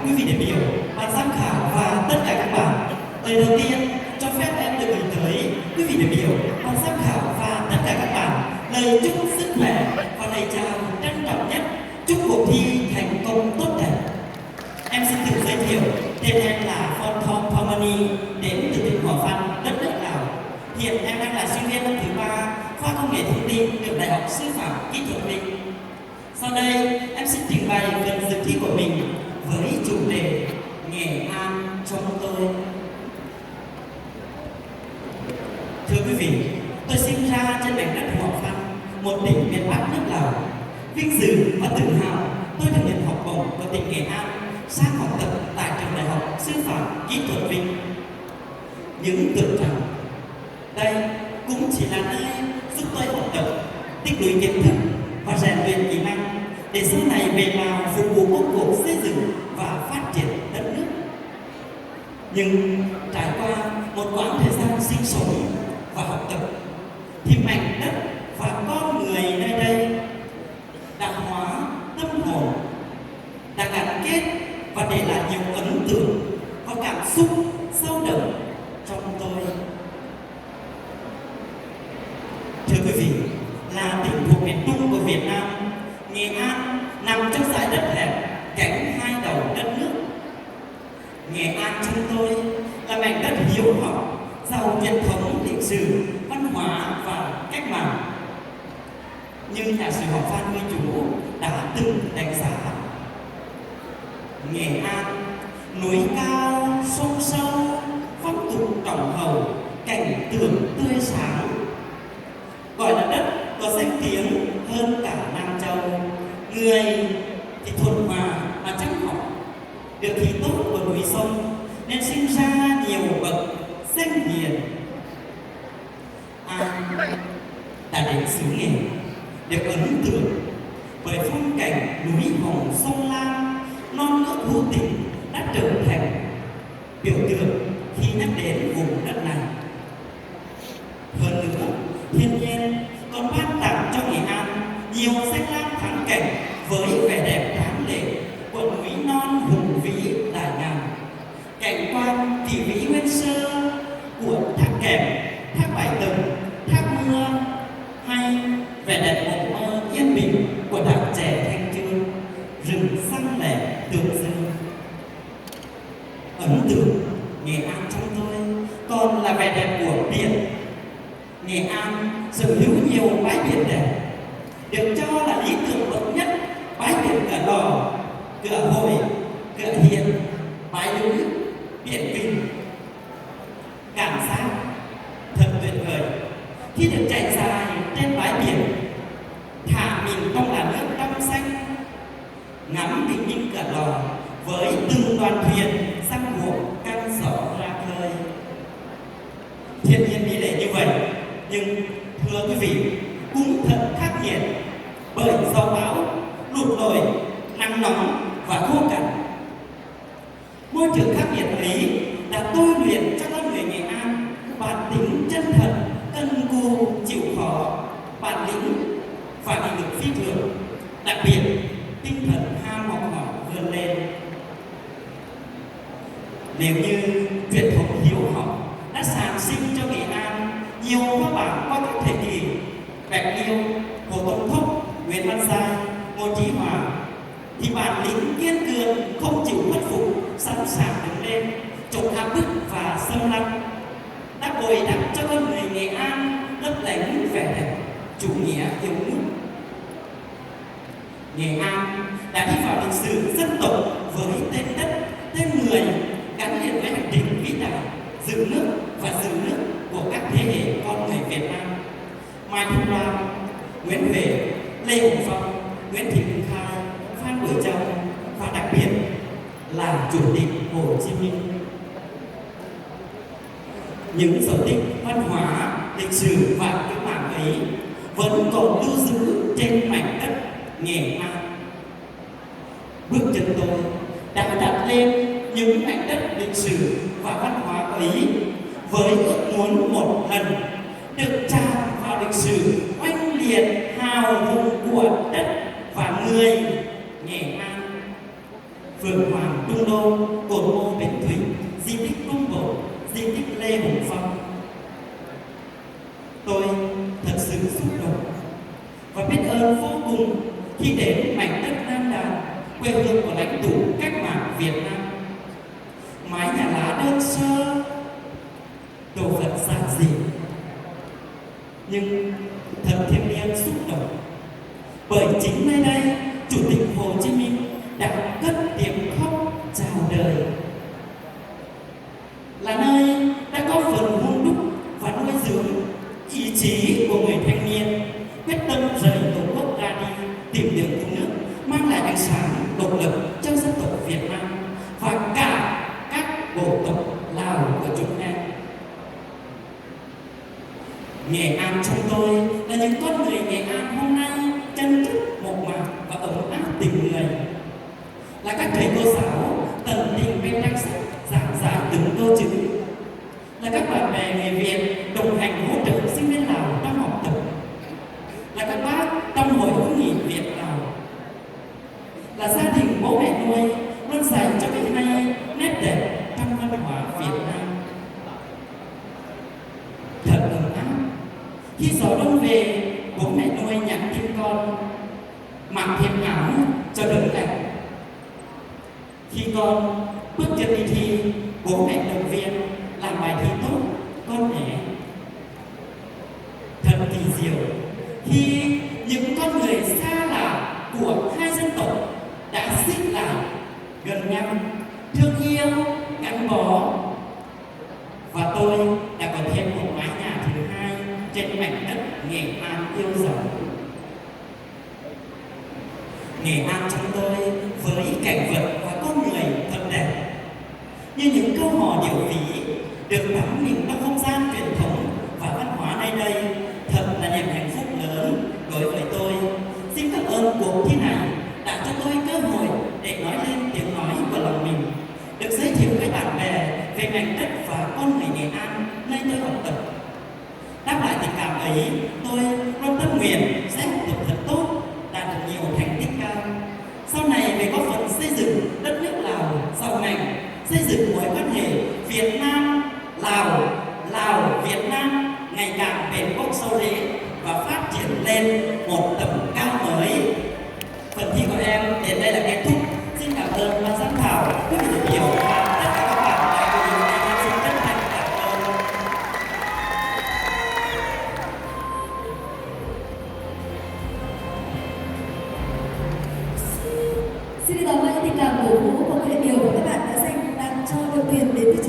quý vị đại biểu, ban giám khảo và tất cả các bạn. Lời đầu tiên cho phép em được gửi tới quý vị đại biểu, ban giám khảo và tất cả các bạn lời chúc sức khỏe và lời chào trân trọng nhất, chúc cuộc thi thành công tốt đẹp. Em xin tự giới thiệu, tên em là Phon Thong Thomani, đến từ tỉnh Hủa Phăn, đất nước Lào. Hiện em đang là sinh viên năm thứ 3 khoa công nghệ thông tin trường Đại học Sư phạm Kỹ thuật Vinh. Sau đây em xin trình bày phần dự thi của mình với chủ đề Nghệ An trong tôi. Thưa quý vị, tôi sinh ra trên mảnh đất Hủa Phăn, một tỉnh miền Bắc nước Lào. Vinh dự và tự hào tôi được nhận học bổng của tỉnh Nghệ An sang học tập tại trường Đại học Sư phạm Kỹ thuật Vinh. Những tưởng rằng đây cũng chỉ là nơi giúp tôi học tập, tích lũy kiến thức và rèn luyện kỹ năng để sau này về Lào phục vụ công cuộc xây dựng và phát triển đất nước. Nhưng trải qua một quãng thời gian sinh sống và học tập thì mảnh đất và con người nơi đây đã hóa tâm hồn, đã gắn kết và để lại nhiều ấn tượng và cảm xúc sâu đậm trong tôi. Thưa quý vị, là tỉnh thuộc miền Trung của Việt Nam, Nghệ An nằm trong dải đất hẹp cánh hai đầu đất nước. Nghệ An trong tôi là mảnh đất hiếu học, giàu truyền thống lịch sử, văn hóa và cách mạng. Như nhà sử học Phan Huy Chủ đã từng đánh giá, Nghệ An núi cao sông sâu, phong tục trọng hậu, cảnh tượng tươi sáng, gọi là đất có danh tiếng hơn cả Nam Châu. Người thì thuần hòa và chăm học, được khí tốt của núi sông nên sinh ra nhiều bậc danh hiền. An đã đến xứ Nghệ được ấn tượng bởi phong cảnh núi hồng sông Lam, non nước hữu tình đã trở thành biểu tượng khi nhắc đến vùng đất này. Hơn nữa, thiên nhiên còn ban tặng cho Nghệ An nhiều danh lam thắng cảnh với vẻ đẹp tráng lệ của núi non hùng vĩ đại ngàn, cảnh quan kỳ vĩ nguyên sơ của thác Kèm, thác Bảy Tầng, thác Mưa, hay vẻ đẹp mộng mơ yên bình của đảo chè Thanh Chương, rừng xanh lẻ tường dương. Ấn tượng Nghệ An trong tôi còn là vẻ đẹp của biển. Nghệ An sở hữu nhiều bãi biển đẹp, được cho là lý tưởng bậc nhất bãi biển Cửa Lò, Cửa Hội, Cửa Hiền, bãi núi, biển Vinh. Cảm giác thật tuyệt vời khi được chạy dài trên bãi biển, thả mình trong làn nước trong xanh, ngắm bình minh Cửa Lò với từng đoàn thuyền sang buộc căng gió ra khơi. Thiên nhiên mỹ lệ như vậy, nhưng thưa quý vị, cũng thật khắc nghiệt bởi gió bão, lụt lội, nắng nóng và khô cằn. Môi trường khắc nghiệt ấy đã tôi luyện cho con người Nghệ An bản tính chân thật, cân cù, chịu khó, bản lĩnh và nghị lực phi thường, đặc biệt tinh thần ham học hỏi vươn lên. Nếu như truyền thống hiếu học đã sản sinh cho Nghệ An nhiều khoa bảng qua các thời kỳ Bạch Liêu, Hồ Tông Thúc, Nguyễn Văn Giai, Ngô Chí Hòa, thì bản lĩnh kiên cường, không chịu khuất phục, sẵn sàng đứng lên chống áp bức và xâm lăng đã bồi đắp cho con người Nghệ An lấp lánh vẻ đẹp chủ nghĩa yêu nước. Nghệ An đã đi vào lịch sử dân tộc với tên đất, tên người gắn liền với hành trình vĩ đại giữ nước và giữ nước của các thế hệ con người Việt Nam: Mai Thúc Loan, Nguyễn Huệ, Lê Hồng Phong, Nguyễn Thị Minh Khai, Phan Bội Châu và đặc biệt là Chủ tịch Hồ Chí Minh. Những dấu tích văn hóa, lịch sử và cách mạng ấy vẫn còn lưu giữ trên mảnh đất Nghệ An. Bước chân tôi đã đặt lên những mảnh đất lịch sử và văn hóa ấy với ước muốn một lần được chạm vào lịch sử oanh liệt hào hùng của đất và người Nghệ An. Phượng Hoàng Trung Đô cột mộ Bến Thủy, di tích Cung Bộ, di tích Lê Hồng Phong. Tôi thật sự xúc động và biết ơn vô cùng khi đến mảnh đất Nam Đàn, quê hương của lãnh tụ cách mạng Việt Nam. Mái nhà lá đơn sơ, đồ vật giản dị, nhưng thật thiêng liêng xúc động. Bởi chính nơi đây, Chủ tịch Hồ Chí Minh đã cất tiếng khóc chào đời. Là nơi đã có phần hôn đúc và nuôi dưỡng ý chí của người thanh niên quyết tâm rời tổ quốc ra đi tìm đường cứu nước, mang lại ánh sáng độc lập cho dân tộc Việt Nam và cả các bộ tộc Lào của chúng em. Nghệ An chúng tôi là những con người Nghệ An hôm nay chân chất, mộc mạc và ấm áp tình người, là các thầy cô giáo tận tình bên trang sách giảng giải từng câu chữ, là các bạn bè người Việt đồng hành hỗ trợ sinh viên Lào trong học tập, là các bác trong hội hữu nghị Việt Lào, là gia đình bố mẹ nuôi luôn dành cho cái hay nét đẹp trong văn hóa Việt Nam. Thật ấm áp khi gió đông về, bố mẹ nuôi nhắn tin con mặc thêm áo cho đỡ lạnh. Khi con bước chân đi thi, bố mẹ động viên làm bài thi tốt con nhé. Thật kỳ diệu khi những con người xa lạ của hai dân tộc đã xích lại gần nhau, thương yêu, gắn bó. Và tôi đã có thêm một mái nhà thứ hai trên mảnh đất Nghệ An yêu dấu. Nghệ An chúng tôi với cảnh vật và con người thật đẹp, như những câu hò điệu ví được đắm mình trong không gian truyền thống và văn hóa nơi đây, thật là niềm hạnh phúc lớn đối với tôi. Xin cảm ơn cuộc thi này đã cho tôi cơ hội để nói lên tiếng nói của lòng mình, được giới thiệu với bạn bè về mảnh đất và con người Nghệ An nơi tôi học tập. Đáp lại tình cảm ấy, tôi luôn tâm nguyện sẽ học tập thật tốt, đạt được nhiều thành tích cao. Sau này về có phần xây dựng đất nước Lào giàu mạnh, xây dựng mối quan hệ Việt Nam Lào, Lào Việt Nam ngày càng bền vững sâu rễ và phát triển lên một tầm cao mới. Phần thi của em đến đây là kết thúc. Xin cảm ơn ban giám khảo rất là nhiều và tất cả các bạn đã cùng em xin chân thành cảm ơn. Xin cảm ơn tình cảm cổ vũ của các đại biểu và các bạn đã dành tặng cho đội tuyển đến từ